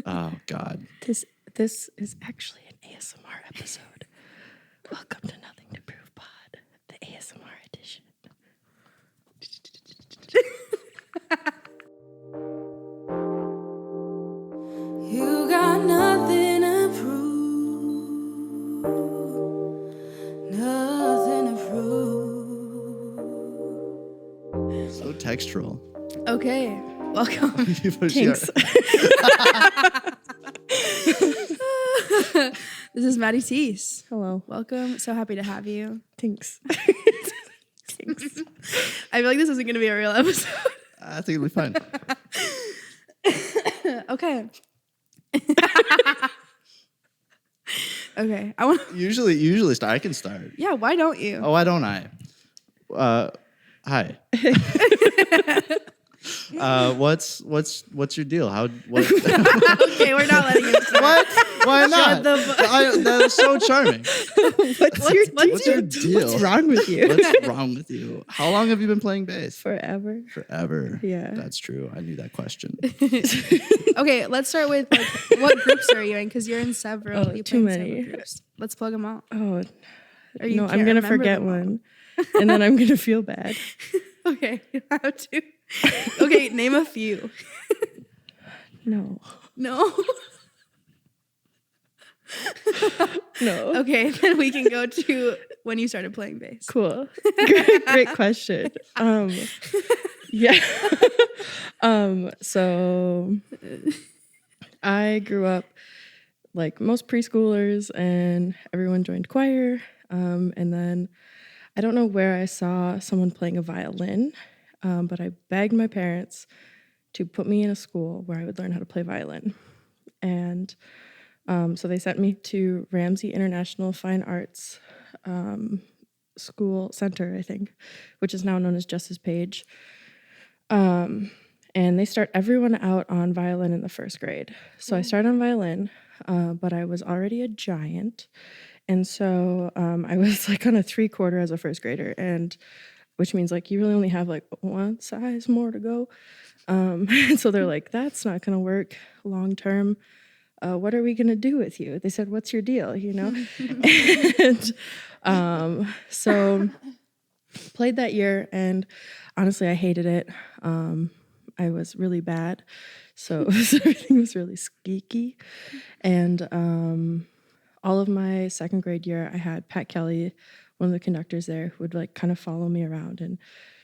Oh, God. This is actually an ASMR episode. Welcome to Nothing to Prove Pod, the ASMR edition. You got nothing to prove, nothing to prove. So textural. Okay, welcome. Thanks. This is Maddie Thies. Hello. Welcome. So happy to have you. Thanks. Thanks. I feel like this isn't going to be a real episode. I think it'll be fine. Okay. Okay. I want. Usually start. I can start. Yeah. Why don't you? Oh, why don't I? Hi. What's your deal? What? Okay, we're not letting it start. What? Why not? That was so charming. What's your deal? What's wrong with you? What's wrong with you? How long have you been playing bass? Forever. Forever. Yeah. That's true. I knew that question. Okay, let's start with what groups are you in? Because you're in several. Oh, you too play in many. several groups. Let's plug them out. Oh, Or you no, I'm can't going to remember forget them all. one. And then I'm going to feel bad. Okay, you have to. Okay, name a few. No. No. No. Okay, then we can go to when you started playing bass. Cool. Great question. Yeah. So I grew up like most preschoolers and everyone joined choir. And then I don't know where I saw someone playing a violin, but I begged my parents to put me in a school where I would learn how to play violin. And so they sent me to Ramsey International Fine Arts School Center, I think, which is now known as Justice Page. And they start everyone out on violin in the first grade. So I started on violin, but I was already a giant. And so I was like on a 3/4 as a first grader, and which means like you really only have like one size more to go. And so they're like, that's not going to work long term. What are we going to do with you? They said, what's your deal? You know? And so played that year, and honestly, I hated it. I was really bad. So everything was really squeaky. And all of my second grade year, I had Pat Kelly, one of the conductors there, who would like kind of follow me around. And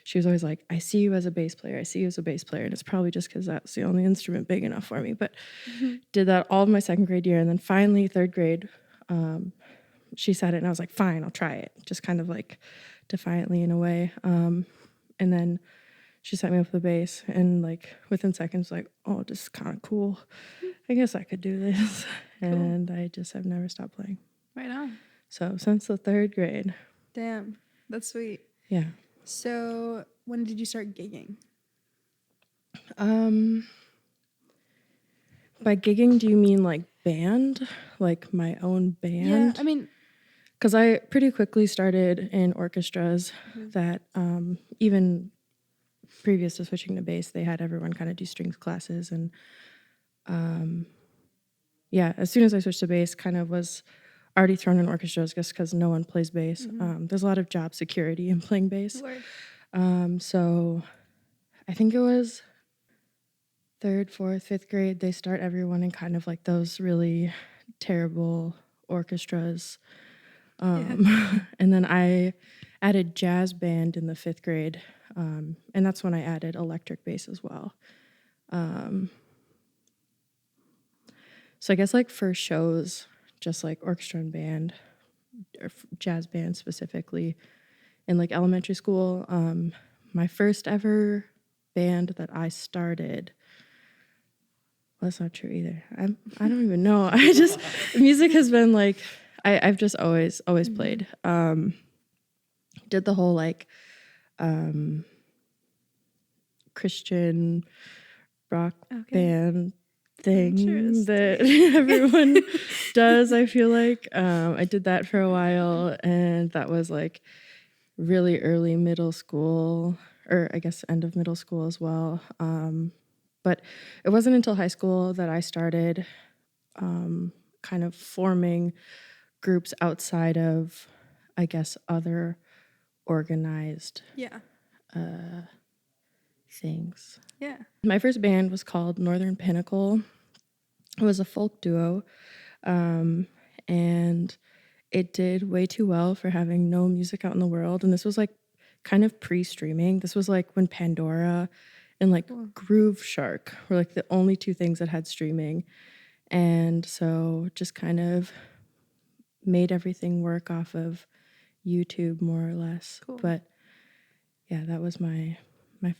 she was always like, I see you as a bass player. I see you as a bass player. And it's probably just because that's the only instrument big enough for me. But did that all of my second grade year. And then finally, third grade, she said it. And I was like, fine, I'll try it. Just kind of like defiantly in a way. And then she set me up with the bass. And like within seconds, like, oh, this is kind of cool. I guess I could do this. Cool. And I just have never stopped playing. Right on. So since the third grade. Damn, that's sweet. Yeah. So when did you start gigging? By gigging, do you mean like band? Like my own band? Yeah, I mean, because I pretty quickly started in orchestras that even previous to switching to bass, they had everyone kind of do strings classes. And yeah, as soon as I switched to bass, kind of was already thrown in orchestras just because no one plays bass. There's a lot of job security in playing bass. So I think it was third, fourth, fifth grade, they start everyone in kind of like those really terrible orchestras. And then I added jazz band in the fifth grade. And that's when I added electric bass as well. So I guess like for shows, just like orchestra and band, or jazz band specifically, in like elementary school, my first ever band that I started, well, that's not true either. I don't even know. Music has been like, I've just always played. Did the whole like Christian rock band thing that everyone does, I feel like. I did that for a while, and that was like really early middle school, or I guess end of middle school as well. But it wasn't until high school that I started kind of forming groups outside of, I guess, other organized Yeah. things. Yeah. My first band was called Northern Pinnacle. It was a folk duo, and it did way too well for having no music out in the world. And this was like kind of pre-streaming. This was like when Pandora and like Groove Shark were like the only two things that had streaming. And so just kind of made everything work off of YouTube more or less. Cool. But yeah, that was my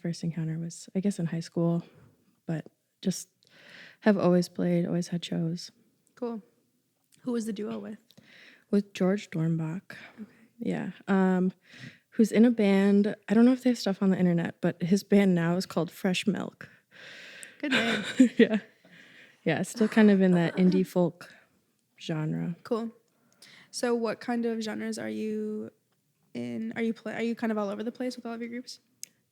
first encounter was, I guess, in high school, but just have always played, always had shows. Cool. Who was the duo With George Dornbach. Okay. Yeah. Who's in a band. I don't know if they have stuff on the internet, but his band now is called Fresh Milk. Good name. Yeah. Yeah, still kind of in that indie folk genre. Cool. So what kind of genres are you in? Are you kind of all over the place with all of your groups?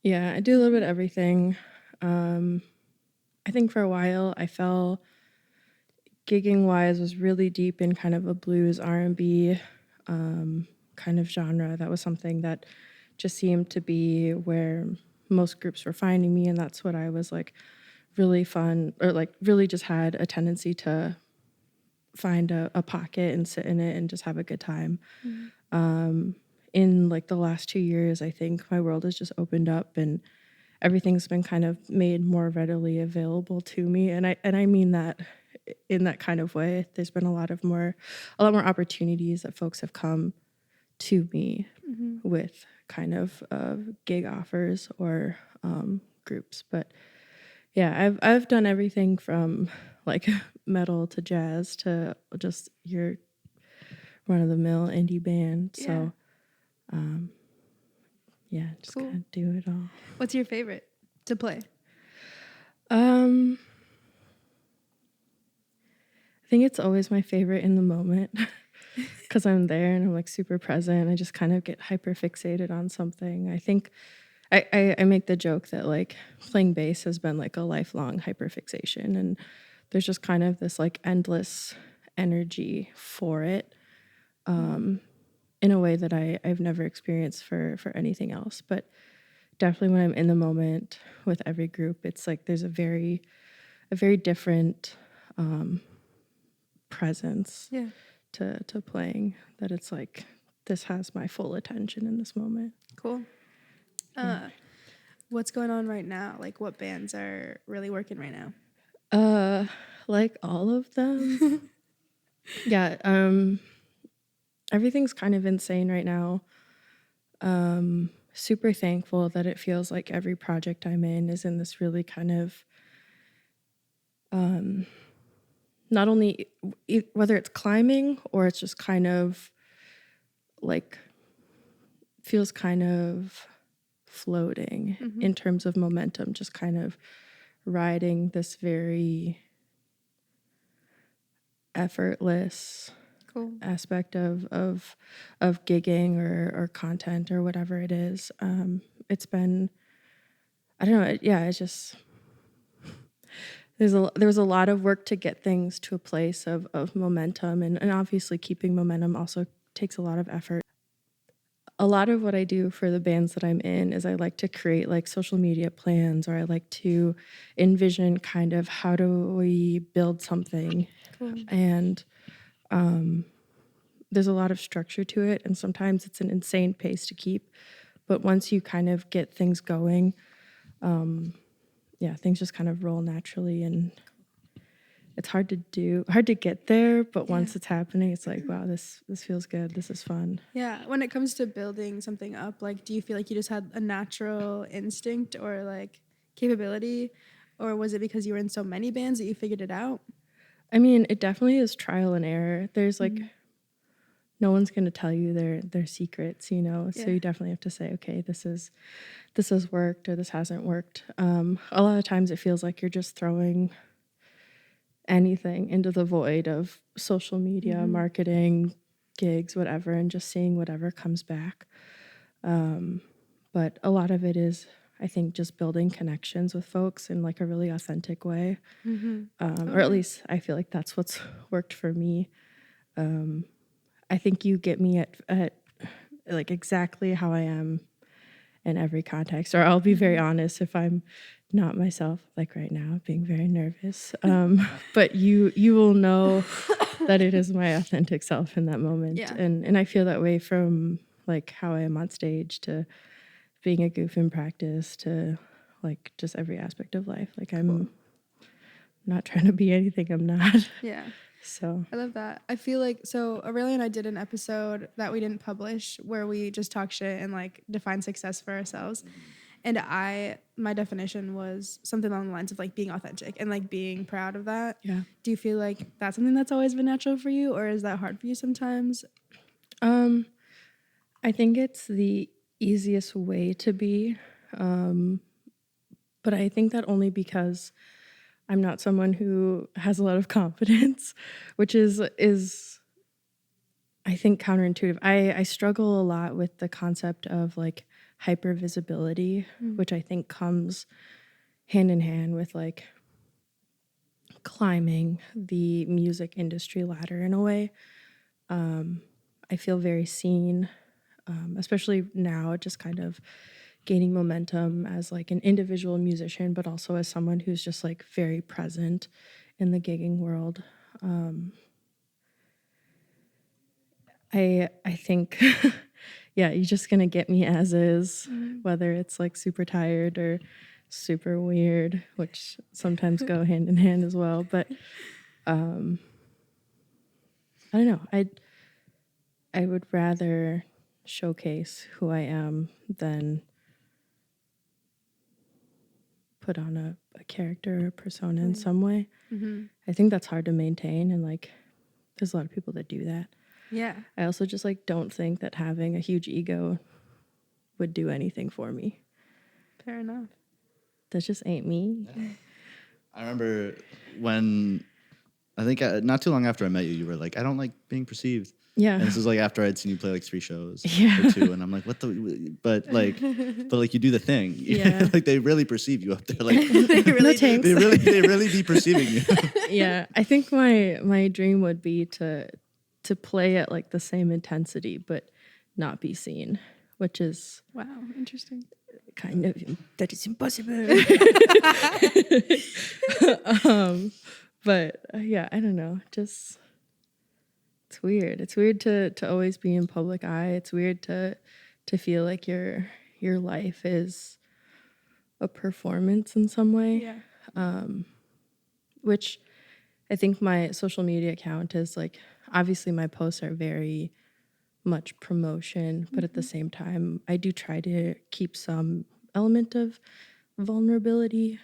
Yeah, I do a little bit of everything. I think for a while I fell gigging wise was really deep in kind of a blues R&B kind of genre. That was something that just seemed to be where most groups were finding me, and that's what I was like really fun, or like really just had a tendency to find a pocket and sit in it and just have a good time. In like the last 2 years, I think my world has just opened up and everything's been kind of made more readily available to me, and I mean that in that kind of way. There's been a lot more opportunities that folks have come to me with kind of gig offers or groups. But yeah, I've done everything from like metal to jazz to just your run of the mill indie band. Yeah. So yeah, just Cool. kind of do it all. What's your favorite to play? I think it's always my favorite in the moment because I'm there and I'm like super present. I just kind of get hyper fixated on something. I think I make the joke that like playing bass has been like a lifelong hyper fixation, and there's just kind of this like endless energy for it in a way that I've never experienced for anything else. But definitely when I'm in the moment with every group, it's like there's a very different presence Yeah. to playing, that it's like this has my full attention in this moment. Cool. What's going on right now? Like what bands are really working right now? Like all of them. Yeah, everything's kind of insane right now. Super thankful that it feels like every project I'm in is in this really kind of not only whether it's climbing or it's just kind of like feels kind of floating in terms of momentum, just kind of riding this very effortless Cool. aspect of gigging or content or whatever it is. It's been, I don't know, it's just there was a lot of work to get things to a place of momentum, and obviously keeping momentum also takes a lot of effort. A lot of what I do for the bands that I'm in is I like to create like social media plans, or I like to envision kind of how do we build something. Cool. And there's a lot of structure to it, and sometimes it's an insane pace to keep. But once you kind of get things going, things just kind of roll naturally, and it's hard to get there, but once it's happening, it's like, wow, this feels good. This is fun. Yeah. When it comes to building something up, like, do you feel like you just had a natural instinct or like capability, or was it because you were in so many bands that you figured it out? I mean, it definitely is trial and error. There's like, no one's going to tell you their secrets, you know? So you definitely have to say, okay, this has worked or this hasn't worked. A lot of times it feels like you're just throwing anything into the void of social media, marketing, gigs, whatever, and just seeing whatever comes back. But a lot of it is, I think just building connections with folks in like a really authentic way. Mm-hmm. Or at least I feel like that's what's worked for me. I think you get me at like exactly how I am in every context, or I'll be very honest if I'm not myself, like right now, being very nervous. But you will know that it is my authentic self in that moment. Yeah. And I feel that way from like how I am on stage to being a goof in practice to like just every aspect of life. Like I'm not trying to be anything I'm not. Yeah. So I love that. I feel like, so Aurelio and I did an episode that we didn't publish where we just talk shit and like define success for ourselves. And my definition was something along the lines of like being authentic and like being proud of that. yeah. Do you feel like that's something that's always been natural for you, or is that hard for you sometimes? I think it's the easiest way to be. But I think that only because I'm not someone who has a lot of confidence, which is I think counterintuitive. I struggle a lot with the concept of like hyper visibility, which I think comes hand in hand with like climbing the music industry ladder in a way. I feel very seen, especially now, just kind of gaining momentum as like an individual musician, but also as someone who's just like very present in the gigging world. I think, yeah, you're just gonna get me as is, whether it's like super tired or super weird, which sometimes go hand in hand as well. But I don't know. I would rather showcase who I am than put on a character or persona in some way. I think that's hard to maintain, and like there's a lot of people that do that. Yeah. I also just like don't think that having a huge ego would do anything for me. Fair enough. That just ain't me. Yeah. I remember when I think not too long after I met you, you were like, I don't like being perceived. Yeah. And this is like after I'd seen you play like 3 shows Yeah. or 2, and I'm like, what the? But like you do the thing. Yeah. Like they really perceive you up there. Like No tanks. they really be perceiving you. Yeah. I think my dream would be to play at like the same intensity but not be seen, which is Wow. Interesting. kind of that is impossible. But yeah, I don't know. Just it's weird. It's weird to always be in public eye. It's weird to feel like your life is a performance in some way. Yeah. Which I think my social media account is like, obviously my posts are very much promotion, but at the same time, I do try to keep some element of vulnerability,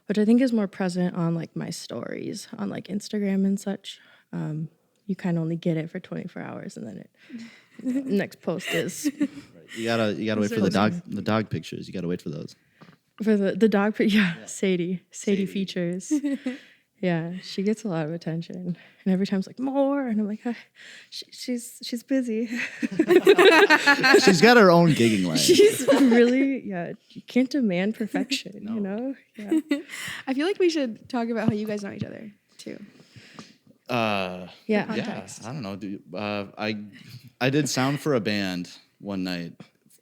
which I think is more present on like my stories on like Instagram and such. You kind of only get it for 24 hours, and then it next post is You gotta wait for the dog pictures. You gotta wait for those. for the dog. Yeah, Sadie features. Yeah, she gets a lot of attention, and every time it's like more, and I'm like, she's busy. She's got her own gigging life. She's really, yeah. You can't demand perfection, No. you know. Yeah, I feel like we should talk about how you guys know each other too. yeah. Yeah, Context. I don't know. Dude. I did sound for a band one night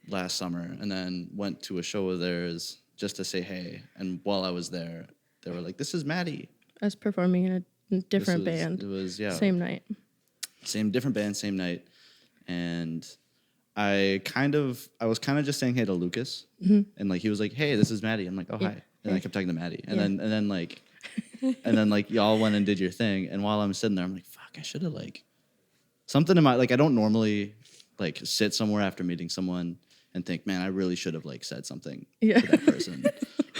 last summer, and then went to a show of theirs just to say hey. And while I was there, they were like, "This is Maddie." I was performing in a different band. It was Same night. different band, same night, and I was kind of just saying hey to Lucas, and like he was like, "Hey, this is Maddie." I'm like, "Oh hi," and I kept talking to Maddie, and then like y'all went and did your thing, and while I'm sitting there, I'm like, "Fuck, I should have like something in my like I don't normally like sit somewhere after meeting someone and think, man, I really should have like said something to that person."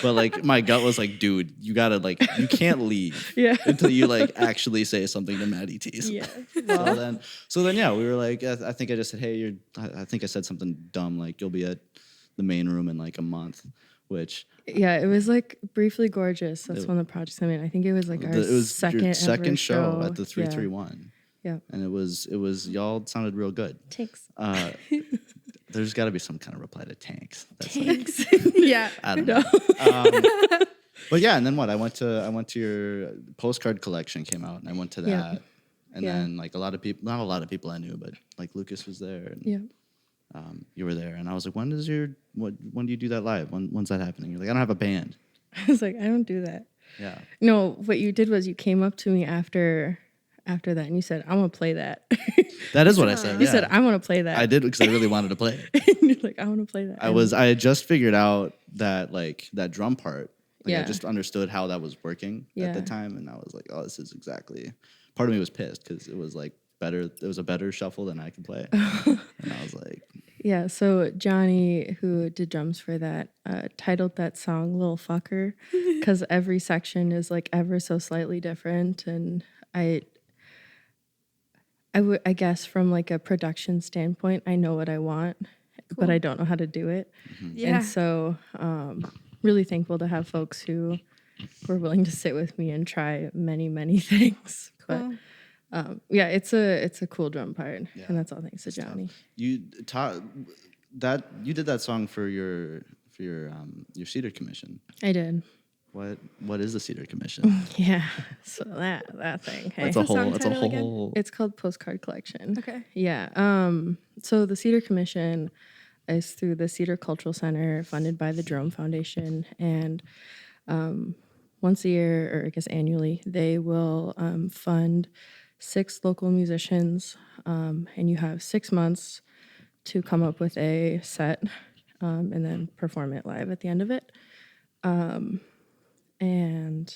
But like my gut was like, dude, you gotta like you can't leave until you like actually say something to Maddie Thies. Yeah. So then yeah, we were like, I think I just said, hey, I think I said something dumb like you'll be at the main room in like a month, which Yeah, it was like Briefly Gorgeous. That's one of the projects I'm in. I think it was like our it was second your second ever show at the 331. Yeah. And it was y'all sounded real good. Thanks. There's got to be some kind of reply to tanks. That's like, Thanks. Yeah. I don't know. But yeah, and then what? I went to your postcard collection came out, and I went to that, Yeah. and Yeah. then like a lot of people, not a lot of people I knew, but like Lucas was there, and Yeah. you were there, and I was like, when do you do that live? When's that happening? You're like, I don't have a band. I was like, I don't do that. Yeah. No, what you did was you came up to me after that and you said, I want to play that. That is what I said. You yeah. said, I want to play that. I did because I really wanted to play it. And you're like, I want to play that. I had just figured out that like that drum part. Like I Yeah. just understood how that was working at the Yeah. time, and I was like, oh, this is exactly. Part of me was pissed because it was like better. It was a better shuffle than I could play, and I was like, Yeah, so Johnny, who did drums for that, titled that song "Little Fucker" because every section is like ever so slightly different, and I guess from like a production standpoint, I know what I want, but I don't know how to do it, Yeah. and so really thankful to have folks who were willing to sit with me and try many things. Cool. But yeah, it's a cool drum part, Yeah. and that's all thanks to Johnny. you did that song for your Cedar Commission. I did. What is the Cedar Commission? Yeah, so that thing. Hey. What's the song It's a title again? whole. It's called Postcard Collection. Okay. Yeah. So the Cedar Commission is through the Cedar Cultural Center, funded by the Jerome Foundation, and once a year, or I guess annually, they will fund 6 local musicians, and you have 6 months to come up with a set, and then perform it live at the end of it. And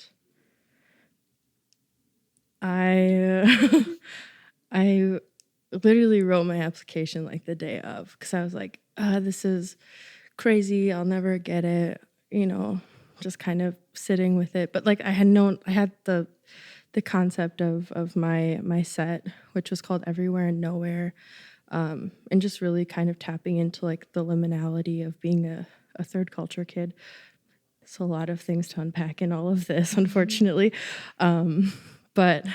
I I literally wrote my application like the day of because I was like, this is crazy. I'll never get it. Just kind of sitting with it. But like I had the concept of my set, which was called Everywhere and Nowhere, and just really kind of tapping into like the liminality of being a third culture kid. So a lot of things to unpack in all of this, unfortunately. But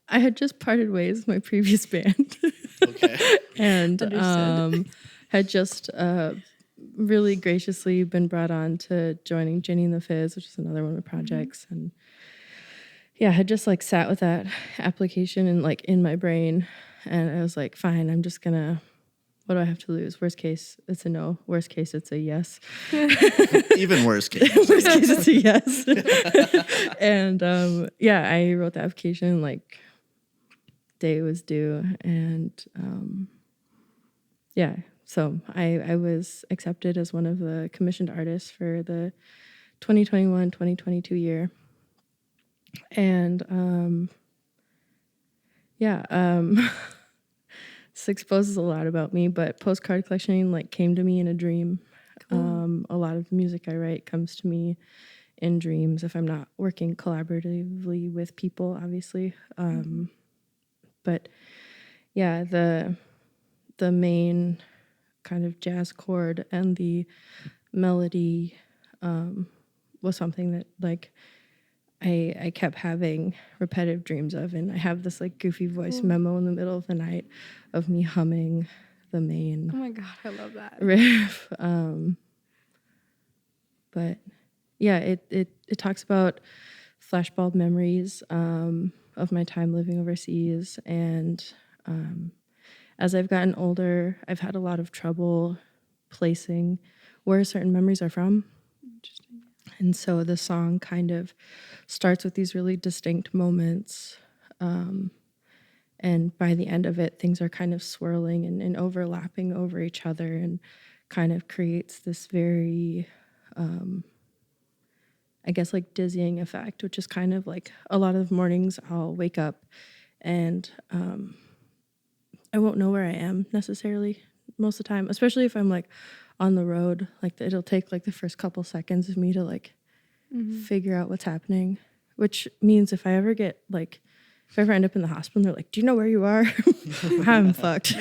I had just parted ways with my previous band. Okay. And had just really graciously been brought on to joining Ginny and the Fizz, which is another one of the projects. And yeah, I had just like sat with that application and like in my brain. And I was like, fine, I'm just gonna, what do I have to lose? Worst case, it's a no. Worst case, it's a yes. Even worse case. Worst case, it's a yes. And yeah, I wrote the application like day was due. And yeah, so I was accepted as one of the commissioned artists for the 2021-2022 year. And this exposes a lot about me, but postcard collectioning like came to me in a dream. Cool. A lot of the music I write comes to me in dreams if I'm not working collaboratively with people, obviously. But yeah, the main kind of jazz chord and the melody was something that like I kept having repetitive dreams of, and I have this like goofy voice memo in the middle of the night of me humming the main Oh my God, I love that. riff. But yeah, it talks about flashbulb memories of my time living overseas, and as I've gotten older, I've had a lot of trouble placing where certain memories are from. Interesting. And so the song kind of starts with these really distinct moments. And by the end of it, things are kind of swirling and overlapping over each other and kind of creates this very, I guess, like dizzying effect, which is kind of like a lot of mornings I'll wake up and I won't know where I am necessarily most of the time, especially if I'm like on the road. Like it'll take like the first couple seconds of me to like figure out what's happening, which means if I ever get like, if I ever end up in the hospital and they're like, do you know where you are? I'm fucked.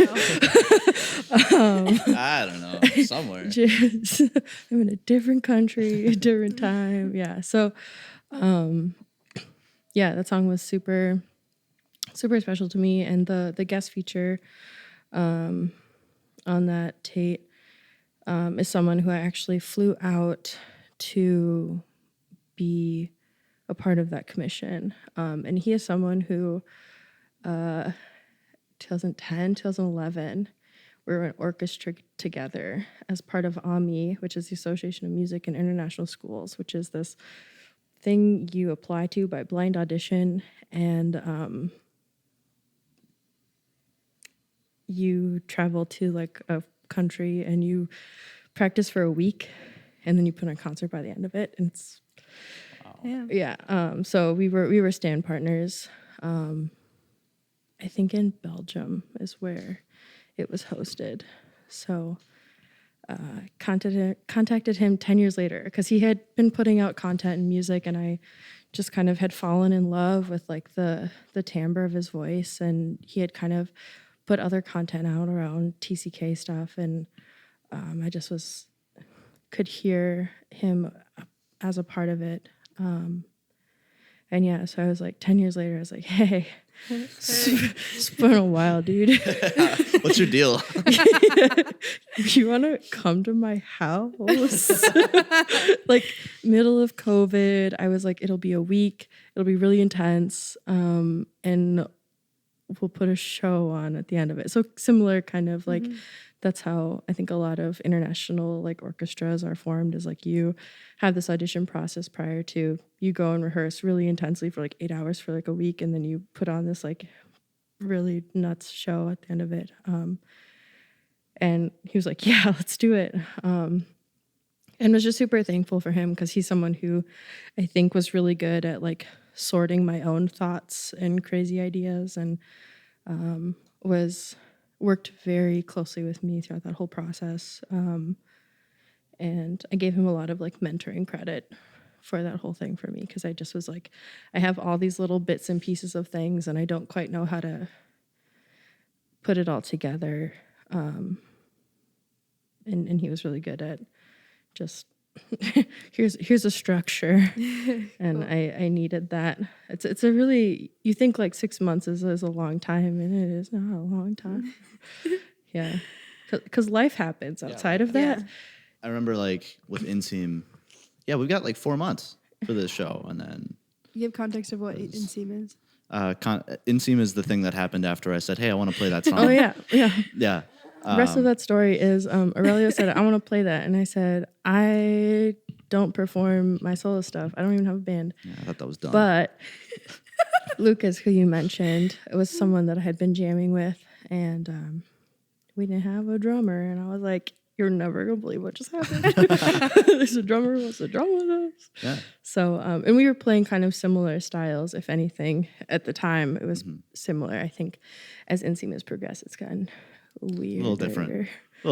I don't know. Somewhere. Just, I'm in a different country, a different time. Yeah. So, yeah, that song was super, super special to me. And the guest feature, on that Tate is someone who I actually flew out to be a part of that commission. And he is someone who 2010, 2011, we were in orchestra together as part of AMI, which is the Association of Music and International Schools, which is this thing you apply to by blind audition, and you travel to like a country and you practice for a week, and then you put on a concert by the end of it. And it's so we were stand partners. I think in Belgium is where it was hosted. So contacted him 10 years later because he had been putting out content and music, and I just kind of had fallen in love with like the timbre of his voice, and he had kind of put other content out around TCK stuff, and I just could hear him as a part of it. And yeah, so I was like 10 years later, I was like, hey. It's been a while, dude. What's your deal? You want to come to my house? Like middle of COVID, I was like, it'll be a week. It'll be really intense. And we'll put a show on at the end of it. So similar kind of like, that's how I think a lot of international like orchestras are formed, is like you have this audition process prior to, you go and rehearse really intensely for like 8 hours for like a week, and then you put on this like really nuts show at the end of it. And he was like, yeah, let's do it. And was just super thankful for him because he's someone who I think was really good at like sorting my own thoughts and crazy ideas, and worked very closely with me throughout that whole process. And I gave him a lot of like mentoring credit for that whole thing for me, because I just was like, I have all these little bits and pieces of things and I don't quite know how to put it all together. And he was really good at just here's a structure. And cool. I needed that. It's a really, you think like 6 months is a long time, and it is not a long time. Yeah, because life happens outside of that. Yeah. I remember like with Inseam, we've got like 4 months for this show, and then Give context of what Inseam is. Inseam is the thing that happened after I said, hey, I want to play that song. Oh yeah. Yeah. The rest of that story is Aurelio said, I want to play that. And I said, I don't perform my solo stuff. I don't even have a band. Yeah, I thought that was dumb. But Lucas, who you mentioned, it was someone that I had been jamming with. And we didn't have a drummer. And I was like, you're never going to believe what just happened. There's a drummer. What's the drum with us? Yeah. So, and we were playing kind of similar styles, if anything. At the time, it was similar. I think as Inseam has progressed, it's gotten weird. A little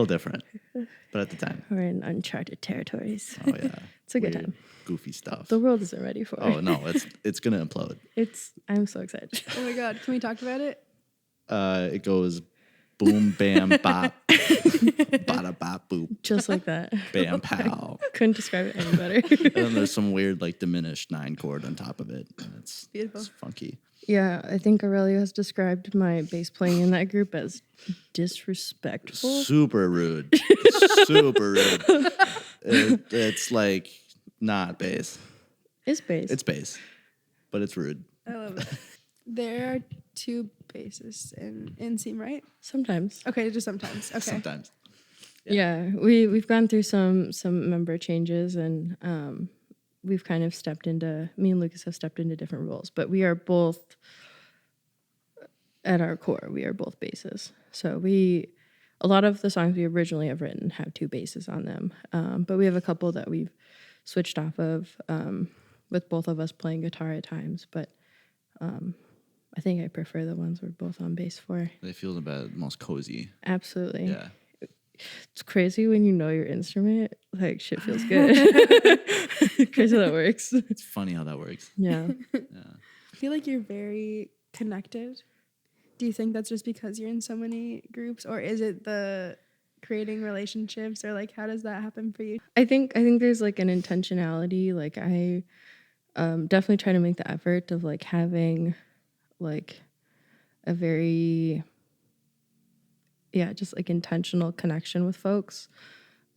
different. But at the time, we're in uncharted territories. Oh yeah. It's a good Weird, time. Goofy stuff. The world isn't ready for it. Oh no, it's gonna implode. I'm so excited. Oh my God. Can we talk about it? It goes boom, bam, bop, bada bop, boop. Just like that. Bam, pow. Couldn't describe it any better. And then there's some weird like diminished 9 chord on top of it. And it's Beautiful. It's funky. Yeah, I think Aurelio has described my bass playing in that group as disrespectful. Super rude. Super rude. It's like not bass. It's bass. It's bass, but it's rude. I love it. There are 2 bassists in Inseam, right? Sometimes. Okay, just sometimes. Okay. Sometimes. Yeah, we've gone through some member changes, and we've kind of me and Lucas have stepped into different roles, but we are both, at our core, we are both basses. So a lot of the songs we originally have written have 2 basses on them, but we have a couple that we've switched off of, with both of us playing guitar at times, but I think I prefer the ones we're both on bass for. They feel the most cozy. Absolutely. Yeah. It's crazy when you know your instrument, like shit feels good. Crazy how that works. It's funny how that works. Yeah. I feel like you're very connected. Do you think that's just because you're in so many groups, or is it the creating relationships, or like how does that happen for you? I think there's like an intentionality. Like I definitely try to make the effort of like having like a very just like intentional connection with folks.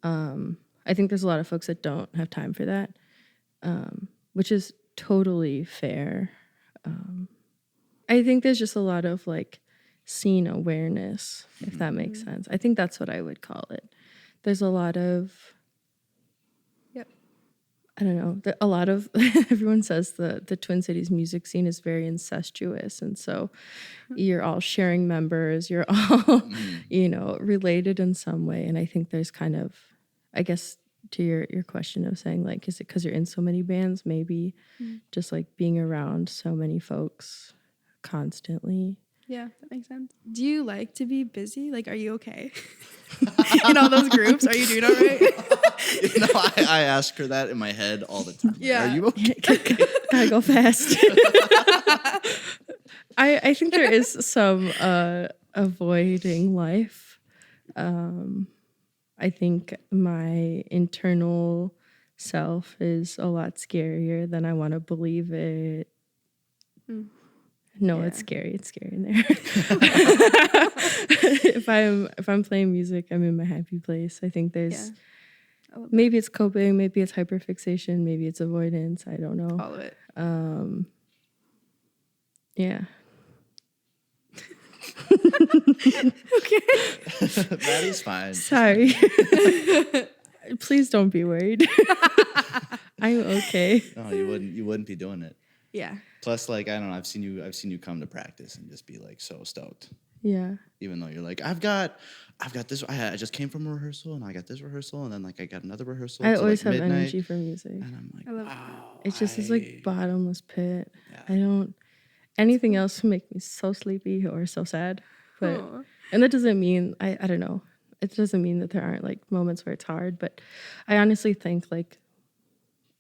I think there's a lot of folks that don't have time for that, which is totally fair. I think there's just a lot of like scene awareness, if that makes sense. I think that's what I would call it. There's a lot of, Yep. I don't know, a lot of, everyone says the Twin Cities music scene is very incestuous. And so you're all sharing members, you're all, you know, related in some way. And I think there's kind of, I guess, to your question of saying, like, is it because you're in so many bands? Maybe just like being around so many folks constantly. Yeah, that makes sense. Do you like to be busy? Like, are you okay? In all those groups, are you doing all right? You know, I ask her that in my head all the time. Like, Yeah. are you okay? Gotta go fast. I think there is some avoiding life. I think my internal self is a lot scarier than I want to believe it. No, it's scary. It's scary in there. If I'm playing music, I'm in my happy place. I think there's maybe it's coping, maybe it's hyperfixation, maybe it's avoidance. I don't know. All of it. Yeah. Maddie's fine. Sorry. Please don't be worried. I'm okay. No, you wouldn't be doing it. Yeah. Plus, like, I don't know, I've seen you come to practice and just be like so stoked. Yeah. Even though you're like, I've got this. I just came from a rehearsal and I got this rehearsal and then like I got another rehearsal. I till, always like, have midnight. energy for music. And I'm like, I love wow. It's just this like bottomless pit. Yeah. I don't anything else would make me so sleepy or so sad. But Aw. and that doesn't mean I don't know. It doesn't mean that there aren't like moments where it's hard, but I honestly think like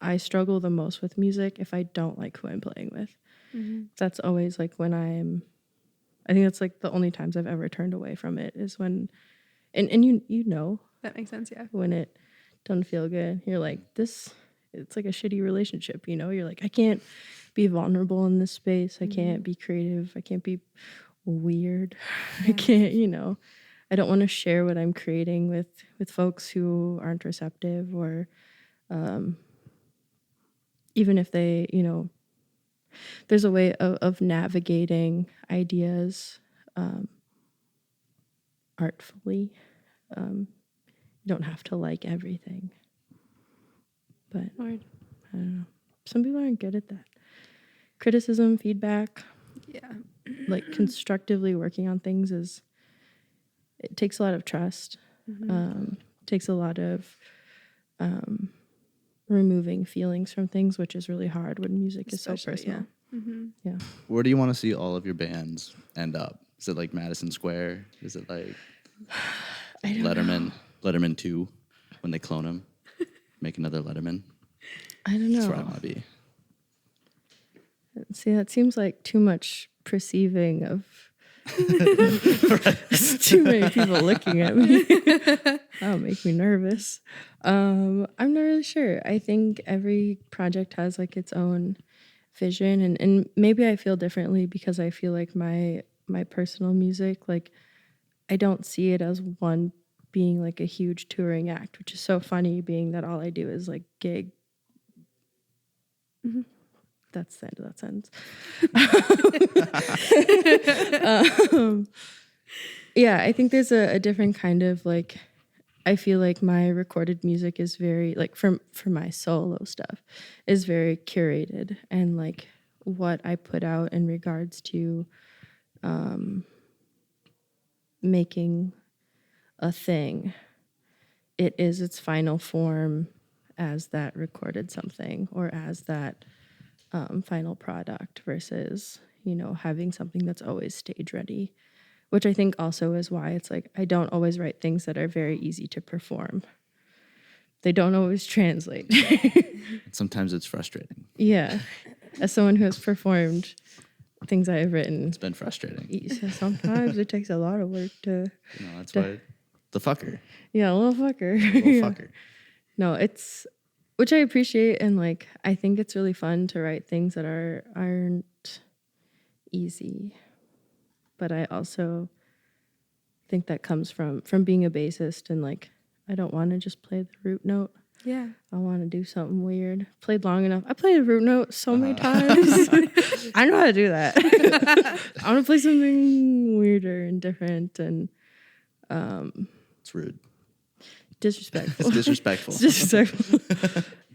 I struggle the most with music if I don't like who I'm playing with. That's always like when I think that's like the only times I've ever turned away from it is when and you know That makes sense, yeah. when it doesn't feel good. You're like, it's like a shitty relationship, you know? You're like, I can't be vulnerable in this space. I can't be creative. I can't be weird. I can't, you know. I don't want to share what I'm creating with folks who aren't receptive or even if they, you know, there's a way of navigating ideas artfully. You don't have to like everything. But I don't know. Some people aren't good at that. Criticism, feedback, Yeah. like constructively working on things it takes a lot of trust. Takes a lot of removing feelings from things, which is really hard when music is so Especially, personal. Yeah. Where do you want to see all of your bands end up? Is it like Madison Square? Is it like Letterman 2 when they clone him? Make another Letterman? I don't know. That's where I want to be. See, that seems like too much perceiving of too many people looking at me. That'll make me nervous. I'm not really sure. I think every project has like its own vision and maybe I feel differently because I feel like my personal music, like I don't see it as one being like a huge touring act, which is so funny being that all I do is like gig. That's the end of that sentence. Yeah, I think there's a different kind of like, I feel like my recorded music is very, like for my solo stuff, is very curated. And like what I put out in regards to making a thing, it is its final form as that recorded something or as that final product versus, you know, having something that's always stage ready, which I think also is why it's like I don't always write things that are very easy to perform. They don't always translate. Sometimes it's frustrating. Yeah. As someone who has performed things I have written, It's been frustrating. sometimes it takes a lot of work to. You know, that's why the fucker. Yeah, a little fucker. Little Yeah. fucker. No, it's, which I appreciate, and like I think it's really fun to write things that aren't easy, but I also think that comes from being a bassist, and like I don't want to just play the root note. Yeah. I want to do something weird. Played long enough. I played a root note so many times. I know how to do that. I want to play something weirder and different and It's rude. disrespectful. It's disrespectful. It's disrespectful.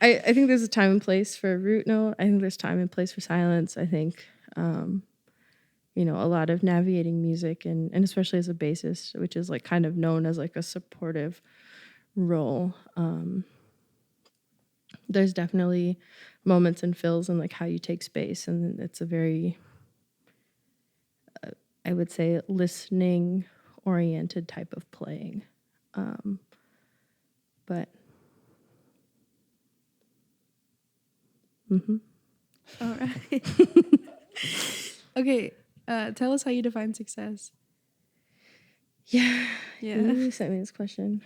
I think there's a time and place for a root note. I think there's time and place for silence. I think, you know, a lot of navigating music and especially as a bassist, which is like kind of known as like a supportive role. There's definitely moments and fills and like how you take space. And it's a very, I would say, listening oriented type of playing. But All right. Okay. Tell us how you define success. yeah, Yeah. you sent me this question.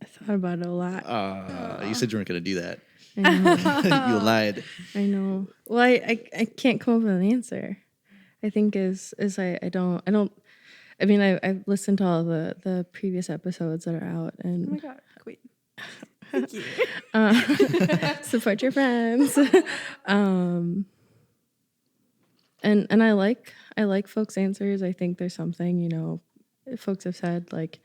I thought about it a lot. You said you weren't going to do that. I know. You lied. I know. Well, I can't come up with an answer. I think is I don't. I mean, I've listened to all the previous episodes that are out, Oh my and God. Queen. Thank you. support your friends. And I like folks' answers. I think there's something, you know, folks have said like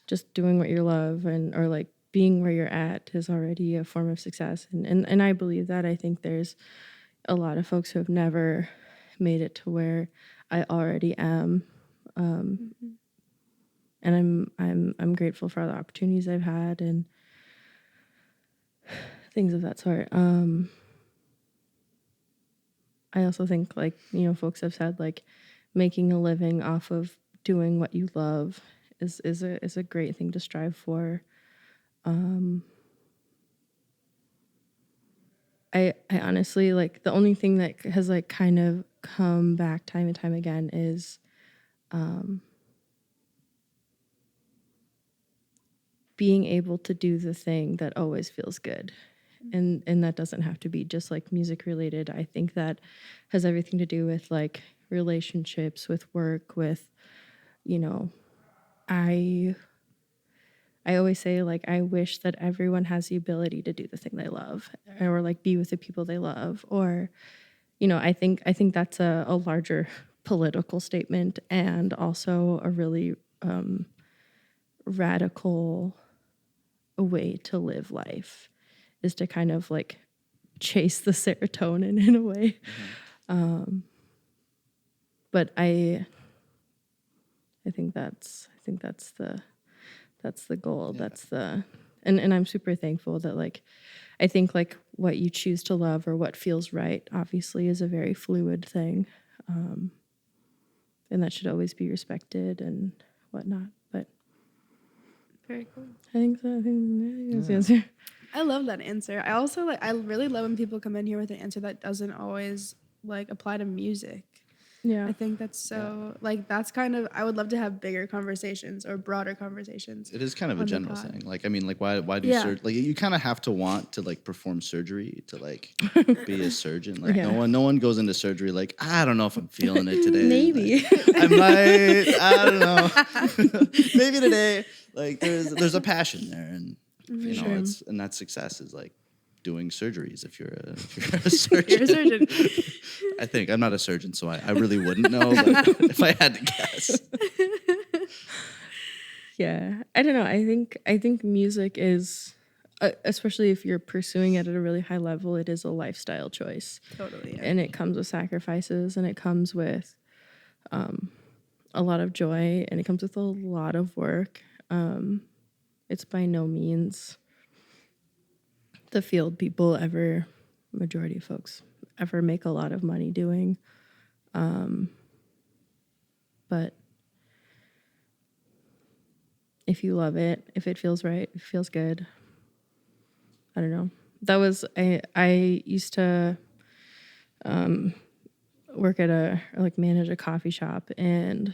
just doing what you love or like being where you're at is already a form of success. And I believe that. I think there's a lot of folks who have never made it to where I already am. And I'm grateful for all the opportunities I've had and things of that sort. I also think, like, you know, folks have said like making a living off of doing what you love is a great thing to strive for. I honestly, like, the only thing that has like kind of come back time and time again is being able to do the thing that always feels good. And that doesn't have to be just like music related. I think that has everything to do with like relationships, with work, with, you know, I always say, like, I wish that everyone has the ability to do the thing they love or like be with the people they love. Or, you know, I think that's a larger political statement and also a really radical way to live life is to kind of like chase the serotonin in a way. But I think that's the goal. Yeah. That's the and I'm super thankful that, like, I think like what you choose to love or what feels right obviously is a very fluid thing. And that should always be respected and whatnot. But Very cool. I think so. I think that's the answer. I love that answer. I also I really love when people come in here with an answer that doesn't always like apply to music. Yeah. I think that's so like that's kind of I would love to have bigger conversations or broader conversations. It is kind of a on the general pod. thing. Like, I mean, like, why do Yeah. like you kind of have to want to like perform surgery to like be a surgeon. Like, Yeah. no one goes into surgery like, I don't know if I'm feeling it today. Maybe. Like, I might. I don't know. Maybe today. Like, there's a passion there, and you know, Sure. and that success is like doing surgeries if you're a surgeon. You're a surgeon. I think I'm not a surgeon, so I really wouldn't know. But if I had to guess, Yeah, I don't know. I think music is, especially if you're pursuing it at a really high level, it is a lifestyle choice, Totally. Yeah. and it comes with sacrifices, and it comes with a lot of joy, and it comes with a lot of work. It's by no means the field people ever, majority of folks ever make a lot of money doing, but if you love it, if it feels right, if it feels good, I don't know. That was, I used to work at manage a coffee shop, and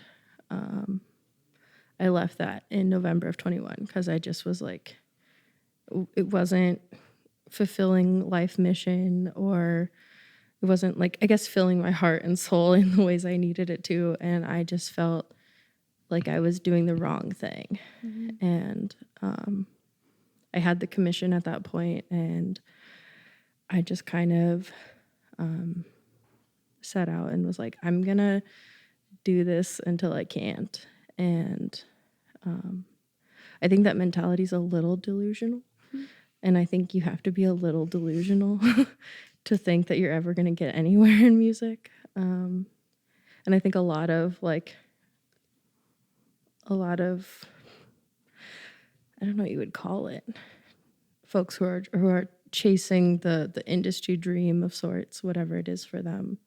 I left that in November of 21 because I just was like, it wasn't fulfilling life mission, or it it wasn't like, I guess, filling my heart and soul in the ways I needed it to. And I just felt like I was doing the wrong thing. And I had the commission at that point, and I just kind of set out and was like, I'm going to do this until I can't. And I think that mentality is a little delusional. And I think you have to be a little delusional to think that you're ever going to get anywhere in music. And I think a lot of, I don't know what you would call it, folks who are chasing the industry dream of sorts, whatever it is for them,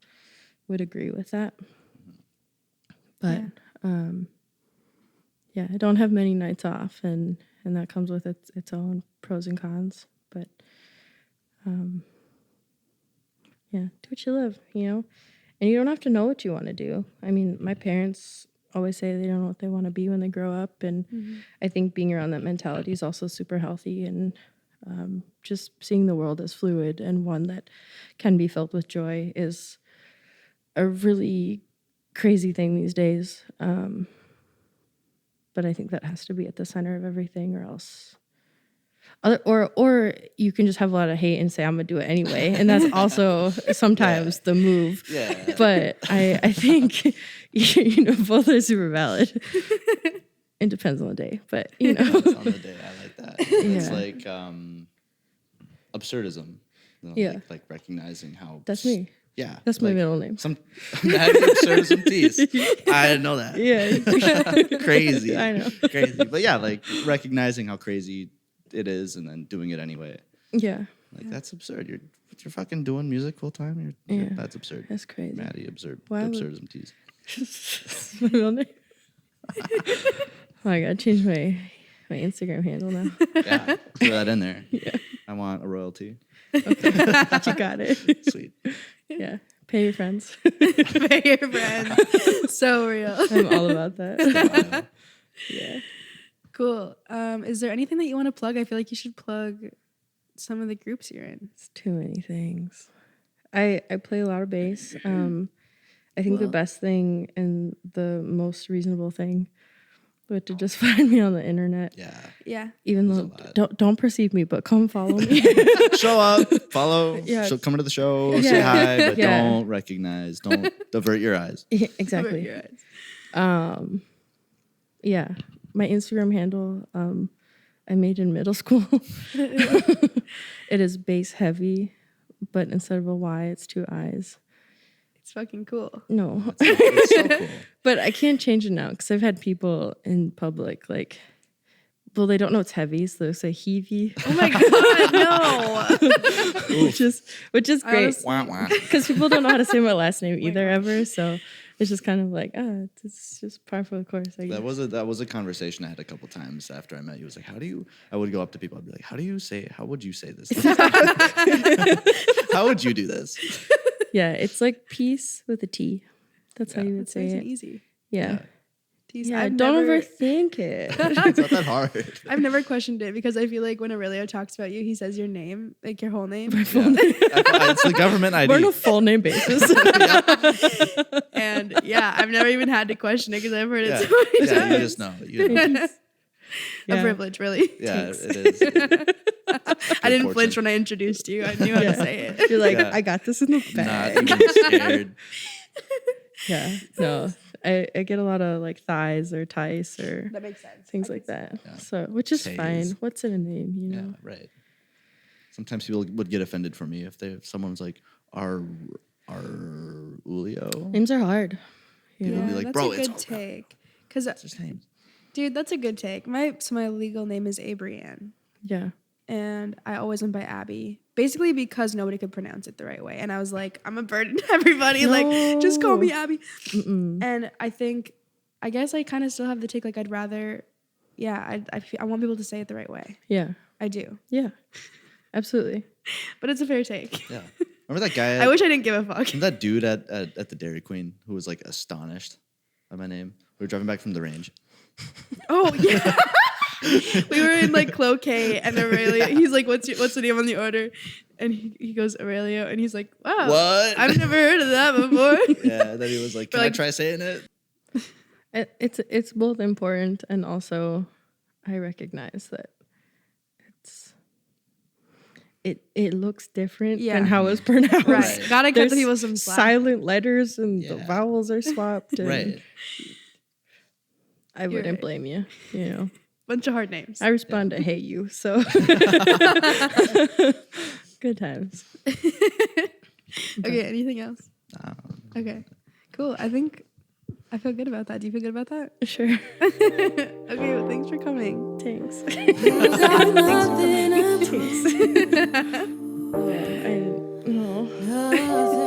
would agree with that. But I don't have many nights off, and that comes with its own pros and cons. But do what you love, and you don't have to know what you want to do. I mean, my parents always say they don't know what they want to be when they grow up, and I think being around that mentality is also super healthy, and just seeing the world as fluid and one that can be filled with joy is a really crazy thing these days. But I think that has to be at the center of everything, or else, or you can just have a lot of hate and say I'm gonna do it anyway, and that's also sometimes the move. Yeah. But I think both are super valid. It depends on the day, but Depends on the day. I like that. It's Yeah. like absurdism. Yeah. Like recognizing how. That's me. Yeah. That's my middle name. Some Maddie Absurdism Thies. I didn't know that. Yeah. Crazy. I know. Crazy. But yeah, like recognizing how crazy it is and then doing it anyway. Yeah. Like that's absurd. You're fucking doing music full time. That's absurd. That's crazy. Maddie Why would- Absurdism Thies. That's my middle name. Oh, I gotta change my Instagram handle now. Yeah. Throw that in there. Yeah. I want a royalty. Okay. You got it. Sweet. Yeah. Pay your friends. Pay your friends. So real. I'm all about that. Yeah. Cool. Is there anything that you want to plug? I feel like you should plug some of the groups you're in. It's too many things. I play a lot of bass. I think the best thing and the most reasonable thing would to just find me on the internet. Yeah. Yeah. Even There's though a lot. don't perceive me, but come follow me. Show up, follow, Yeah. come to the show, Yeah. say hi, but Yeah. don't recognize, don't divert your eyes. Yeah, exactly. Your eyes. Yeah. My Instagram handle, I made in middle school. It is bass heavy, but instead of a Y, it's 2 I's. It's fucking cool. No. It's so cool. But I can't change it now because I've had people in public they don't know it's heavy, so they'll say heavy, Oh my god, no. which is great Honestly- Wah, wah. because people don't know how to say my last name either ever. So it's just kind of like, it's just par for the course. I guess. That was a conversation I had a couple times after I met you. It was like, I would go up to people, I'd be like, how would you say this? How would you do this? Yeah, it's like peace with a T. That's how you would It's say nice it. and easy. Yeah. Tease. Yeah, I've don't never, overthink it. It's not that hard. I've never questioned it because I feel like when Aurelio talks about you, he says your name, like your whole name. Yeah. It's the government ID. We're on a full name basis. And yeah, I've never even had to question it because I've heard it Yeah. so many Yeah, times. you just know. You know. A privilege, really. Yeah, Thanks. it is. I didn't fortune. flinch when I introduced you. I knew how to say it. You're like, Yeah. I got this in the Not bag. even scared. Yeah. No. I get a lot of thighs or tice or That makes sense. things like that. Yeah. So which is Taze. fine. What's in a name, you Yeah, know? right. Sometimes people would get offended for me if someone's like, Aurelio. Names are hard. You People know? be like, that's bro, a it's good take. Because, It's his name. dude, that's a good take. My legal name is Abrianne. Yeah. And I always went by Abby, basically because nobody could pronounce it the right way. And I was like, I'm a burden to everybody. Like, just call me Abby. Mm-mm. And I guess I kind of still have the take. Like, I'd rather, I want people to say it the right way. Yeah. I do. Yeah. Absolutely. But it's a fair take. Yeah. Remember that guy? I wish I didn't give a fuck. Remember that dude at the Dairy Queen who was like astonished by my name? We were driving back from the range. Oh, yeah. We were in like Cloquet and Aurelio. He's like, what's the name on the order? And he goes Aurelio, and he's like, wow, What? I've never heard of that before. Yeah, then he was like, "Can I like- try saying it?" It's both important, and also I recognize that it looks different Yeah. than how it's pronounced. Right. Gotta cut There's the people some slack. silent letters and the Yeah. vowels are swapped. And Right. I wouldn't right. blame you. You know, Bunch of hard names. I respond to "Hey you," so good times. Okay, anything else? No. Okay, cool. I think I feel good about that. Do you feel good about that? Sure. Okay, well, thanks for coming. Thanks. You got nothing to prove. I didn't know. Nothing